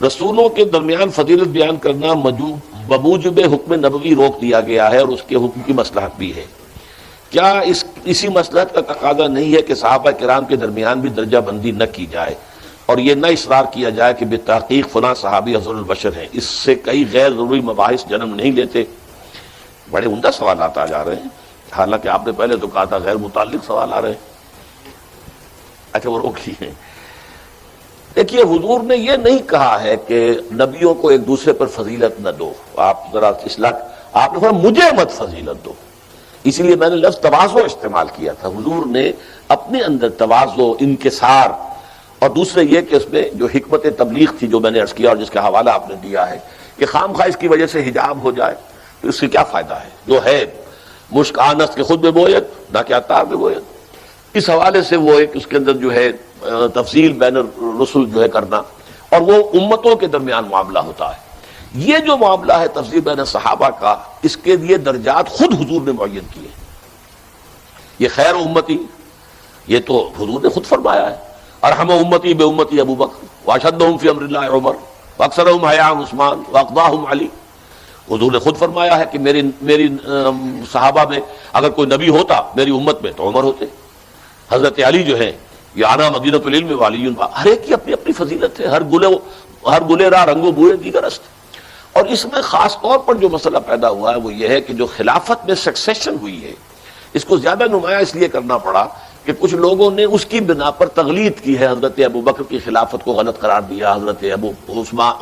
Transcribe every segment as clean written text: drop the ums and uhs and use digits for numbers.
رسولوں کے درمیان فضیلت بیان کرنا بموجب حکم نبوی روک دیا گیا ہے، اور اس کے حکم کی مصلحت بھی ہے۔ کیا اسی مصلحت کا تقاضا نہیں ہے کہ صحابہ کرام کے درمیان بھی درجہ بندی نہ کی جائے، اور یہ نہ اصرار کیا جائے کہ بالتحقیق فلاں صحابی افضل البشر ہیں؟ اس سے کئی غیر ضروری مباحث جنم نہیں لیتے؟ بڑے عمدہ سوالات آ جا رہے ہیں، حالانکہ آپ نے پہلے تو کہا تھا غیر متعلق سوال آ رہے ہیں۔ اچھا وہ روک لیے۔ دیکھیے، حضور نے یہ نہیں کہا ہے کہ نبیوں کو ایک دوسرے پر فضیلت نہ دو، آپ ذرا اصلاح، آپ نے فرمایا مجھے مت فضیلت دو، اسی لیے میں نے لفظ تواضع استعمال کیا تھا۔ حضور نے اپنے اندر تواضع، انکسار، اور دوسرے یہ کہ اس میں جو حکمت تبلیغ تھی جو میں نے عرض کیا اور جس کا حوالہ آپ نے دیا ہے کہ خام خواہ اس کی وجہ سے حجاب ہو جائے تو اس سے کیا فائدہ ہے؟ جو ہے مشک آنست کے خود بے بویت نہ کہ عطار بے بویت، اس حوالے سے وہ ایک اس کے اندر جو ہے تفصیل بین الرسل جو ہے کرنا، اور وہ امتوں کے درمیان معاملہ ہوتا ہے۔ یہ جو معاملہ ہے تفصیل بین صحابہ کا، اس کے لیے درجات خود حضور نے معین کیے۔ یہ خیر امتی، یہ تو حضور نے خود فرمایا ہے، ارحم امتی بے امتی ابو بکر واشدہم فی امر اللہ عمر واکثرہم حیاء عثمان واقضاہم علی۔ حضور نے خود فرمایا ہے کہ میری صحابہ میں اگر کوئی نبی ہوتا میری امت میں تو عمر ہوتے۔ حضرت علی جو ہے یہ آنا مدینۃ العلم والی، ہر ایک کی اپنی اپنی فضیلت ہے، ہر گلے راہ رنگ و بوئے دیگر است۔ اور اس میں خاص طور پر جو مسئلہ پیدا ہوا ہے وہ یہ ہے کہ جو خلافت میں سکسیشن ہوئی ہے، اس کو زیادہ نمایاں اس لیے کرنا پڑا کہ کچھ لوگوں نے اس کی بنا پر تغلید کی ہے، حضرت ابو بکر کی خلافت کو غلط قرار دیا، حضرت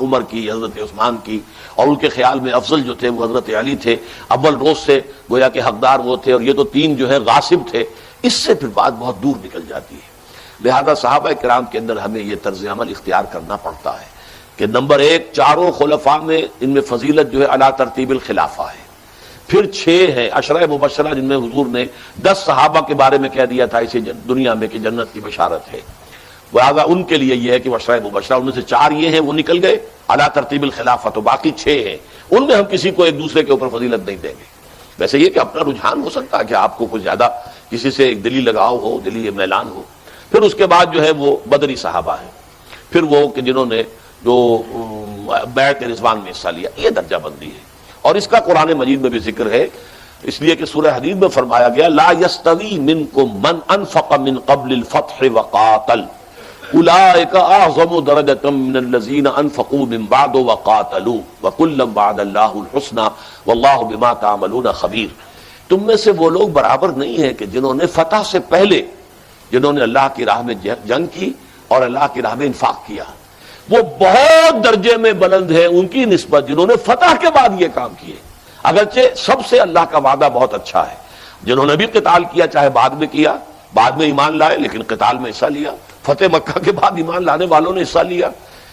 عمر کی، حضرت عثمان کی، اور ان کے خیال میں افضل جو تھے وہ حضرت علی تھے، اول روز سے گویا کہ حقدار وہ تھے، اور یہ تو تین جو ہے غاصب تھے۔ اس سے پھر بات بہت دور نکل جاتی ہے۔ لہذا صحابہ کرام کے اندر ہمیں یہ طرز عمل اختیار کرنا پڑتا ہے کہ نمبر ایک، چاروں خلفاء میں ان میں فضیلت جو ہے علی ترتیب الخلافہ ہے، پھر 6 ہیں عشرہ مبشرہ جن میں حضور نے 10 صحابہ کے بارے میں کہہ دیا تھا اسی دنیا میں کہ جنت کی بشارت ہے، لہذا ان کے لیے یہ ہے کہ عشرہ مبشرہ، ان میں سے 4 یہ ہیں وہ نکل گئے علی ترتیب الخلافہ، تو باقی 6 ہیں، ان میں ہم کسی کو ایک دوسرے کے اوپر فضیلت نہیں دیں گے۔ ویسے یہ کہ اپنا رجحان ہو سکتا ہے کہ آپ کو کچھ زیادہ کسی سے ایک دلی لگاؤ ہو، دلی میلان ہو۔ پھر اس کے بعد جو ہے وہ بدری صحابہ ہیں، پھر وہ کہ جنہوں نے جو بیعت رضوان میں حصہ لیا، یہ درجہ بندی ہے، اور اس کا قرآن مجید میں بھی ذکر ہے، اس لیے کہ سورہ حدید میں فرمایا گیا لا یستوی منکم من انفق من قبل الفتح وقاتل اولئک اعظم درجۃ من الذین انفقوا من بعد وقاتلوا وکلا وعد اللہ الحسنی واللہ بما تعملون خبیر۔ تم میں سے وہ لوگ برابر نہیں ہیں کہ جنہوں نے فتح سے پہلے، جنہوں نے اللہ کی راہ میں جنگ کی اور اللہ کی راہ میں انفاق کیا، وہ بہت درجے میں بلند ہیں ان کی نسبت جنہوں نے فتح کے بعد یہ کام کیے۔ اگرچہ سب سے اللہ کا وعدہ بہت اچھا ہے، جنہوں نے بھی قتال کیا، چاہے بعد میں کیا، بعد میں ایمان لائے لیکن قتال میں حصہ لیا، فتح مکہ کے بعد ایمان لانے والوں نے حصہ لیا،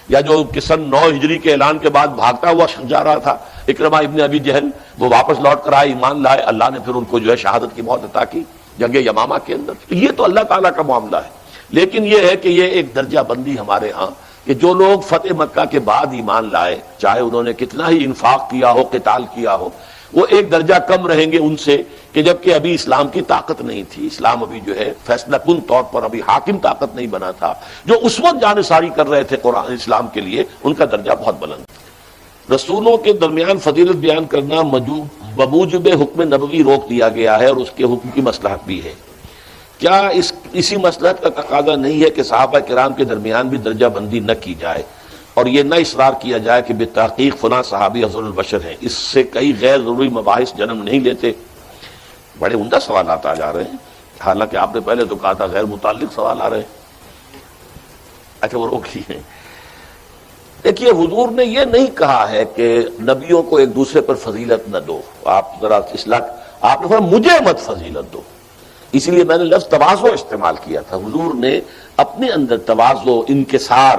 یا جو کہ سن 9 ہجری کے اعلان کے بعد بھاگتا ہوا جا رہا تھا اکرمہ ابن ابی جہل، وہ واپس لوٹ کر آئے، ایمان لائے، اللہ نے پھر ان کو جو ہے شہادت کی موت عطا کی جنگ یمامہ کے اندر۔ یہ تو اللہ تعالیٰ کا معاملہ ہے، لیکن یہ ہے کہ یہ ایک درجہ بندی ہمارے ہاں کہ جو لوگ فتح مکہ کے بعد ایمان لائے، چاہے انہوں نے کتنا ہی انفاق کیا ہو، قتال کیا ہو، وہ ایک درجہ کم رہیں گے ان سے کہ جبکہ ابھی اسلام کی طاقت نہیں تھی، اسلام ابھی جو ہے فیصلہ کن طور پر ابھی حاکم طاقت نہیں بنا تھا، جو اس وقت جانثاری کر رہے تھے قرآن اسلام کے لیے، ان کا درجہ بہت بلند۔ رسولوں کے درمیان فضیلت بیان کرنا بموجب حکم نبوی روک دیا گیا ہے، اور اس کے حکم کی مصلحت بھی ہے۔ کیا اسی مصلحت کا تقاضا نہیں ہے کہ صحابہ کرام کے درمیان بھی درجہ بندی نہ کی جائے، اور یہ نہ اصرار کیا جائے کہ بالتحقیق فلاں صحابی افضل البشر ہیں؟ اس سے کئی غیر ضروری مباحث جنم نہیں لیتے؟ بڑے عمدہ سوالات آ جا رہے ہیں، حالانکہ آپ نے پہلے تو کہا تھا غیر متعلق سوال آ رہے ہیں۔ اچھا وہ روک لیے۔ دیکھیے، حضور نے یہ نہیں کہا ہے کہ نبیوں کو ایک دوسرے پر فضیلت نہ دو، آپ ذرا اصلاح، آپ نے فرمایا مجھے مت فضیلت دو، اسی لیے میں نے لفظ تواضع استعمال کیا تھا۔ حضور نے اپنے اندر تواضع، انکسار،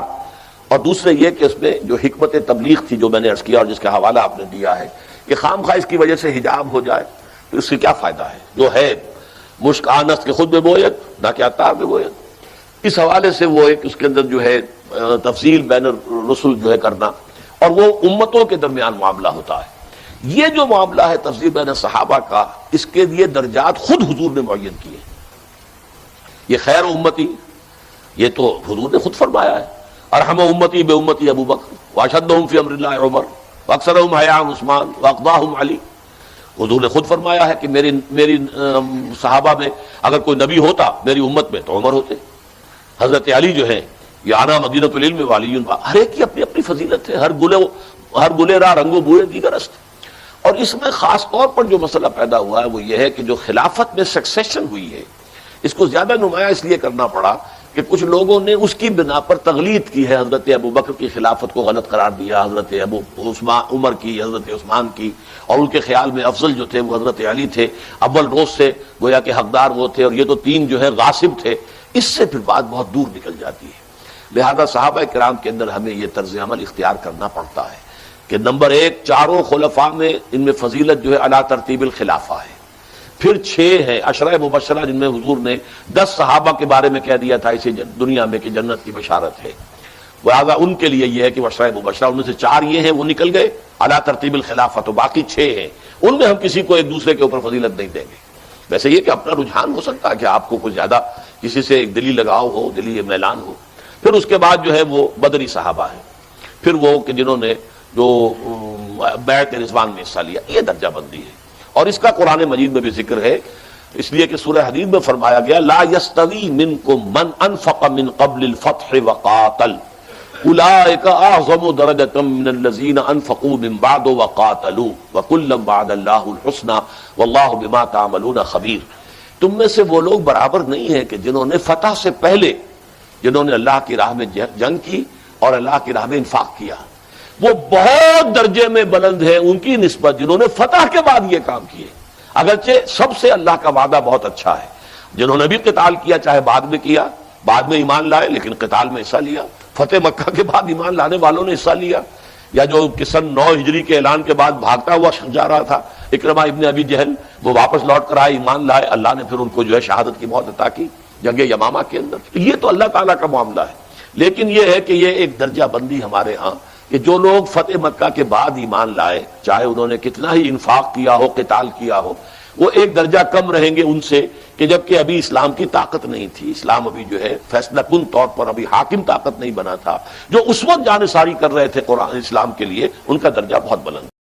اور دوسرے یہ کہ اس میں جو حکمت تبلیغ تھی جو میں نے عرض کیا اور جس کا حوالہ آپ نے دیا ہے کہ خام خواہ اس کی وجہ سے حجاب ہو جائے تو اس سے کیا فائدہ ہے؟ جو ہے مشک آنست کے خود بے بویت نہ کہ عطار بے بویت، اس حوالے سے وہ ایک اس کے اندر جو ہے تفصیل بین الرسل جو ہے کرنا، اور وہ امتوں کے درمیان معاملہ ہوتا ہے۔ یہ جو معاملہ ہے تفصیل بین صحابہ کا، اس کے لیے درجات خود حضور نے معین کیے۔ یہ خیر امتی، یہ تو حضور نے خود فرمایا ہے ارحم امتی بے امتی ابو بکر واشدہم فی امر اللہ عمر واکثرہم حیاء عثمان واقضاہم علی. حضور نے خود فرمایا ہے کہ میری صحابہ میں اگر کوئی نبی ہوتا میری امت میں تو عمر ہوتے. حضرت علی جو ہیں یہ آنا مدینۃ العلم والی، ہر ایک کی اپنی اپنی فضیلت ہے. ہر گلے راہ رنگ و بوئے دیگر است. اور اس میں خاص طور پر جو مسئلہ پیدا ہوا ہے وہ یہ ہے کہ جو خلافت میں سکسیشن ہوئی ہے اس کو زیادہ نمایاں اس لیے کرنا پڑا کہ کچھ لوگوں نے اس کی بنا پر تغلید کی ہے. حضرت ابو بکر کی خلافت کو غلط قرار دیا، حضرت عمر کی، حضرت عثمان کی، اور ان کے خیال میں افضل جو تھے وہ حضرت علی تھے. اول روز سے گویا کہ حقدار وہ تھے اور یہ تو تین جو ہے غاصب تھے. اس سے پھر بات بہت دور نکل جاتی ہے. لہذا صحابہ کرام کے اندر ہمیں یہ طرز عمل اختیار کرنا پڑتا ہے کہ نمبر ایک، چاروں خلفاء میں ان میں فضیلت جو ہے علی ترتیب الخلافہ ہے. پھر 6 ہیں عشرہ مبشرہ جن میں حضور نے 10 صحابہ کے بارے میں کہہ دیا تھا اسی دنیا میں کہ جنت کی بشارت ہے. لہٰذا ان کے لیے یہ ہے کہ عشرہ مبشرہ ان میں سے 4 یہ ہیں وہ نکل گئے علی ترتیب الخلافہ، تو باقی 6 ہیں ان میں ہم کسی کو ایک دوسرے کے اوپر فضیلت نہیں دیں گے. ویسے یہ کہ اپنا رجحان ہو سکتا ہے کہ آپ کو کچھ زیادہ کسی سے ایک دلی لگاؤ ہو، دلی میلان ہو. پھر اس کے بعد جو ہے وہ بدری صحابہ ہیں، پھر وہ کہ جنہوں نے جو بیعت رضوان میں حصہ لیا. یہ درجہ بندی ہے اور اس کا قرآن مجید میں بھی ذکر ہے، اس لیے کہ سورہ حدید میں فرمایا گیا لا یستوی منکم من انفق من قبل الفتح وقاتل اولئک اعظم درجۃ من الذین انفقوا من بعد وقاتلوا وکلا وعد اللہ الحسنی واللہ بما تعملون خبیر. تم میں سے وہ لوگ برابر نہیں ہیں کہ جنہوں نے فتح سے پہلے جنہوں نے اللہ کی راہ میں جنگ کی اور اللہ کی راہ میں انفاق کیا، وہ بہت درجے میں بلند ہیں ان کی نسبت جنہوں نے فتح کے بعد یہ کام کیے. اگرچہ سب سے اللہ کا وعدہ بہت اچھا ہے. جنہوں نے بھی قتال کیا چاہے بعد میں کیا، بعد میں ایمان لائے لیکن قتال میں حصہ لیا، فتح مکہ کے بعد ایمان لانے والوں نے حصہ لیا، یا جو سن 9 ہجری کے اعلان کے بعد بھاگتا ہوا جا رہا تھا اکرمہ ابن ابی جہل، وہ واپس لوٹ کر آئے، ایمان لائے، اللہ نے پھر ان کو جو ہے شہادت کی موت عطا کی جنگ یمامہ کے اندر. یہ تو اللہ تعالیٰ کا معاملہ ہے. لیکن یہ ہے کہ یہ ایک درجہ بندی ہمارے ہاں کہ جو لوگ فتح مکہ کے بعد ایمان لائے چاہے انہوں نے کتنا ہی انفاق کیا ہو، قتال کیا ہو، وہ ایک درجہ کم رہیں گے ان سے کہ جبکہ ابھی اسلام کی طاقت نہیں تھی، اسلام ابھی جو ہے فیصلہ کن طور پر ابھی حاکم طاقت نہیں بنا تھا. جو اس وقت جانثاری کر رہے تھے قرآن اسلام کے لیے ان کا درجہ بہت بلند.